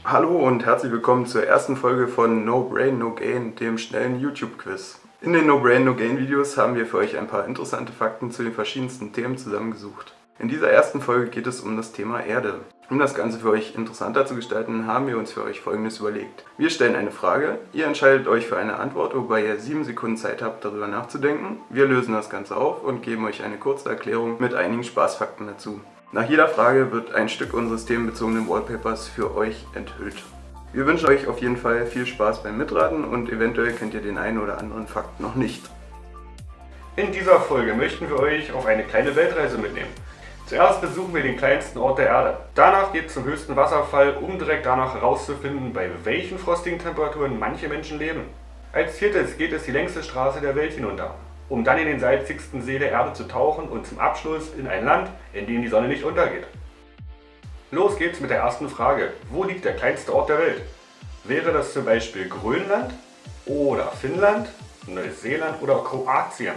Hallo und herzlich willkommen zur ersten Folge von No Brain No Gain, dem schnellen YouTube-Quiz. In den No Brain No Gain Videos haben wir für euch ein paar interessante Fakten zu den verschiedensten Themen zusammengesucht. In dieser ersten Folge geht es um das Thema Erde. Um das Ganze für euch interessanter zu gestalten, haben wir uns für euch Folgendes überlegt. Wir stellen eine Frage, ihr entscheidet euch für eine Antwort, wobei ihr 7 Sekunden Zeit habt, darüber nachzudenken. Wir lösen das Ganze auf und geben euch eine kurze Erklärung mit einigen Spaßfakten dazu. Nach jeder Frage wird ein Stück unseres themenbezogenen Wallpapers für euch enthüllt. Wir wünschen euch auf jeden Fall viel Spaß beim Mitraten und eventuell kennt ihr den einen oder anderen Fakt noch nicht. In dieser Folge möchten wir euch auf eine kleine Weltreise mitnehmen. Zuerst besuchen wir den kleinsten Ort der Erde. Danach geht es zum höchsten Wasserfall, um direkt danach herauszufinden, bei welchen frostigen Temperaturen manche Menschen leben. Als viertes geht es die längste Straße der Welt hinunter, um dann in den salzigsten See der Erde zu tauchen und zum Abschluss in ein Land, in dem die Sonne nicht untergeht. Los geht's mit der ersten Frage. Wo liegt der kleinste Ort der Welt? Wäre das zum Beispiel Grönland oder Finnland, Neuseeland oder Kroatien?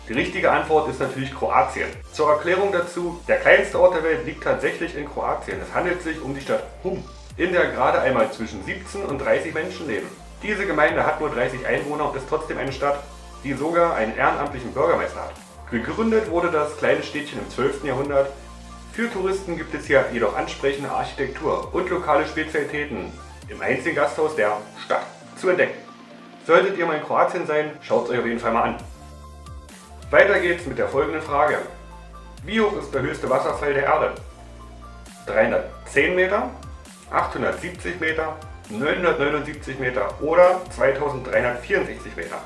Die richtige Antwort ist natürlich Kroatien. Zur Erklärung dazu, der kleinste Ort der Welt liegt tatsächlich in Kroatien. Es handelt sich um die Stadt Hum, in der gerade einmal zwischen 17 und 30 Menschen leben. Diese Gemeinde hat nur 30 Einwohner und ist trotzdem eine Stadt, die sogar einen ehrenamtlichen Bürgermeister hat. Gegründet wurde das kleine Städtchen im 12. Jahrhundert. Für Touristen gibt es hier jedoch ansprechende Architektur und lokale Spezialitäten im einzigen Gasthaus der Stadt zu entdecken. Solltet ihr mal in Kroatien sein, schaut es euch auf jeden Fall mal an. Weiter geht's mit der folgenden Frage. Wie hoch ist der höchste Wasserfall der Erde? 310 Meter, 870 Meter, 979 Meter oder 2364 Meter?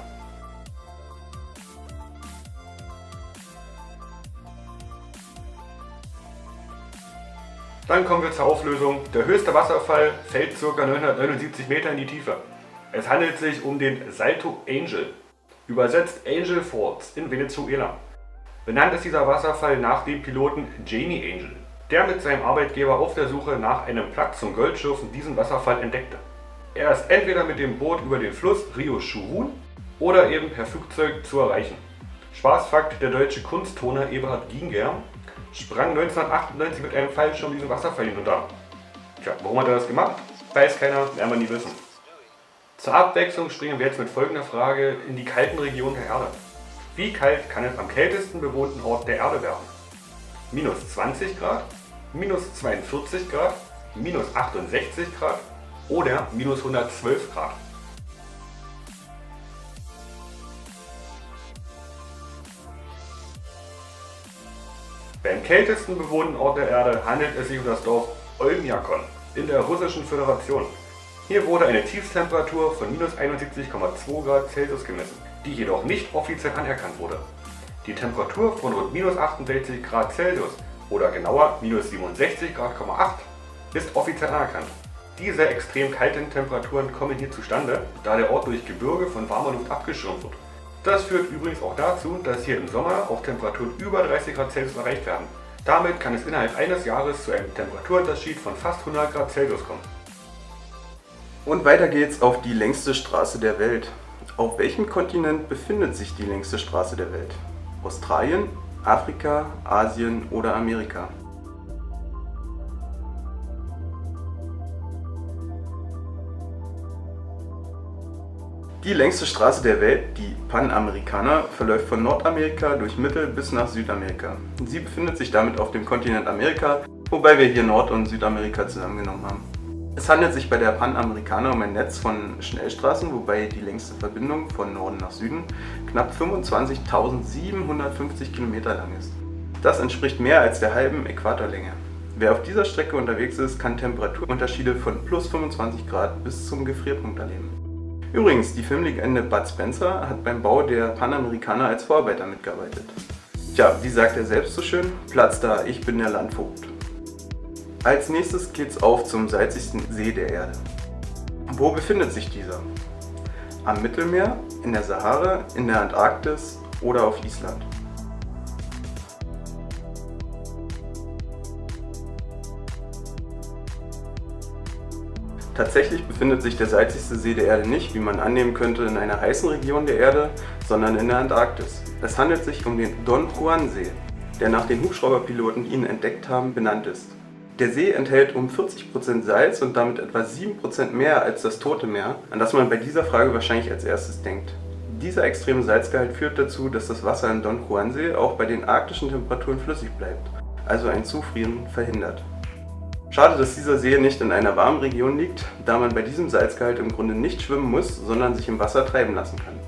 Dann kommen wir zur Auflösung. Der höchste Wasserfall fällt ca. 979 Meter in die Tiefe. Es handelt sich um den Salto Angel. Übersetzt Angel Falls in Venezuela. Benannt ist dieser Wasserfall nach dem Piloten Jamie Angel, der mit seinem Arbeitgeber auf der Suche nach einem Platz zum Goldschürfen diesen Wasserfall entdeckte. Er ist entweder mit dem Boot über den Fluss Rio Churun oder eben per Flugzeug zu erreichen. Spaßfakt: Der deutsche Kunstturner Eberhard Ginger sprang 1998 mit einem Fallschirm diesen Wasserfall hinunter. Tja, warum hat er das gemacht? Weiß keiner, werden wir nie wissen. Zur Abwechslung springen wir jetzt mit folgender Frage in die kalten Regionen der Erde. Wie kalt kann es am kältesten bewohnten Ort der Erde werden? Minus 20 Grad, minus 42 Grad, minus 68 Grad oder minus 112 Grad? Beim kältesten bewohnten Ort der Erde handelt es sich um das Dorf Olmjakon in der Russischen Föderation. Hier wurde eine Tiefsttemperatur von minus 71,2 Grad Celsius gemessen, die jedoch nicht offiziell anerkannt wurde. Die Temperatur von rund minus 68 Grad Celsius oder genauer minus 67,8 Grad ist offiziell anerkannt. Diese extrem kalten Temperaturen kommen hier zustande, da der Ort durch Gebirge von warmer Luft abgeschirmt wird. Das führt übrigens auch dazu, dass hier im Sommer auch Temperaturen über 30 Grad Celsius erreicht werden. Damit kann es innerhalb eines Jahres zu einem Temperaturunterschied von fast 100 Grad Celsius kommen. Und weiter geht's auf die längste Straße der Welt. Auf welchem Kontinent befindet sich die längste Straße der Welt? Australien, Afrika, Asien oder Amerika? Die längste Straße der Welt, die Panamericana, verläuft von Nordamerika durch Mittel- bis nach Südamerika. Sie befindet sich damit auf dem Kontinent Amerika, wobei wir hier Nord- und Südamerika zusammengenommen haben. Es handelt sich bei der Panamericana um ein Netz von Schnellstraßen, wobei die längste Verbindung von Norden nach Süden knapp 25.750 Kilometer lang ist. Das entspricht mehr als der halben Äquatorlänge. Wer auf dieser Strecke unterwegs ist, kann Temperaturunterschiede von plus 25 Grad bis zum Gefrierpunkt erleben. Übrigens, die Filmlegende Bud Spencer hat beim Bau der Panamericana als Vorarbeiter mitgearbeitet. Tja, wie sagt er selbst so schön? Platz da, ich bin der Landvogt. Als nächstes geht's auf zum salzigsten See der Erde. Wo befindet sich dieser? Am Mittelmeer, in der Sahara, in der Antarktis oder auf Island? Tatsächlich befindet sich der salzigste See der Erde nicht, wie man annehmen könnte, in einer heißen Region der Erde, sondern in der Antarktis. Es handelt sich um den Don Juan See, der nach den Hubschrauberpiloten ihn entdeckt haben, benannt ist. Der See enthält um 40% Salz und damit etwa 7% mehr als das Tote Meer, an das man bei dieser Frage wahrscheinlich als erstes denkt. Dieser extreme Salzgehalt führt dazu, dass das Wasser im Don Juan See auch bei den arktischen Temperaturen flüssig bleibt, also ein Zufrieren verhindert. Schade, dass dieser See nicht in einer warmen Region liegt, da man bei diesem Salzgehalt im Grunde nicht schwimmen muss, sondern sich im Wasser treiben lassen kann.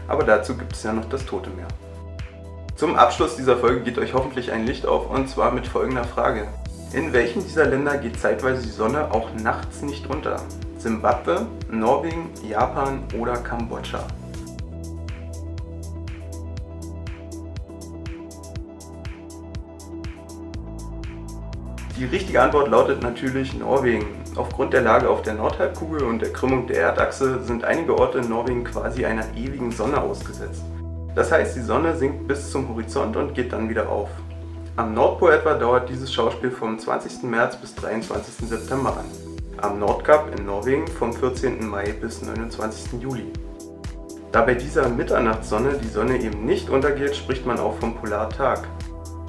Aber dazu gibt es ja noch das Tote Meer. Zum Abschluss dieser Folge geht euch hoffentlich ein Licht auf, und zwar mit folgender Frage. In welchem dieser Länder geht zeitweise die Sonne auch nachts nicht unter? Simbabwe, Norwegen, Japan oder Kambodscha? Die richtige Antwort lautet natürlich Norwegen. Aufgrund der Lage auf der Nordhalbkugel und der Krümmung der Erdachse sind einige Orte in Norwegen quasi einer ewigen Sonne ausgesetzt. Das heißt, die Sonne sinkt bis zum Horizont und geht dann wieder auf. Am Nordpol etwa dauert dieses Schauspiel vom 20. März bis 23. September an. Am Nordkap in Norwegen vom 14. Mai bis 29. Juli. Da bei dieser Mitternachtssonne die Sonne eben nicht untergeht, spricht man auch vom Polartag.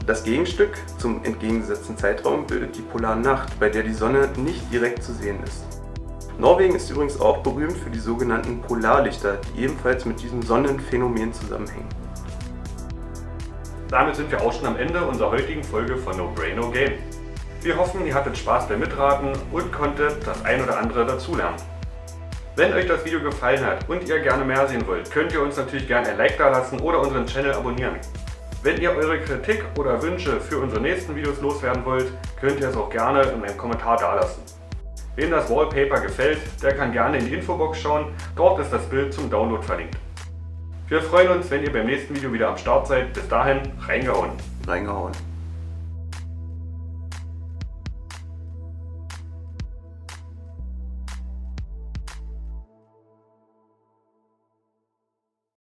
Das Gegenstück zum entgegengesetzten Zeitraum bildet die Polarnacht, bei der die Sonne nicht direkt zu sehen ist. Norwegen ist übrigens auch berühmt für die sogenannten Polarlichter, die ebenfalls mit diesem Sonnenphänomen zusammenhängen. Damit sind wir auch schon am Ende unserer heutigen Folge von No Brain No Game. Wir hoffen, ihr hattet Spaß beim Mitraten und konntet das ein oder andere dazulernen. Wenn euch das Video gefallen hat und ihr gerne mehr sehen wollt, könnt ihr uns natürlich gerne ein Like dalassen oder unseren Channel abonnieren. Wenn ihr eure Kritik oder Wünsche für unsere nächsten Videos loswerden wollt, könnt ihr es auch gerne in einem Kommentar dalassen. Wem das Wallpaper gefällt, der kann gerne in die Infobox schauen, dort ist das Bild zum Download verlinkt. Wir freuen uns, wenn ihr beim nächsten Video wieder am Start seid. Bis dahin, reingehauen! Reingehauen.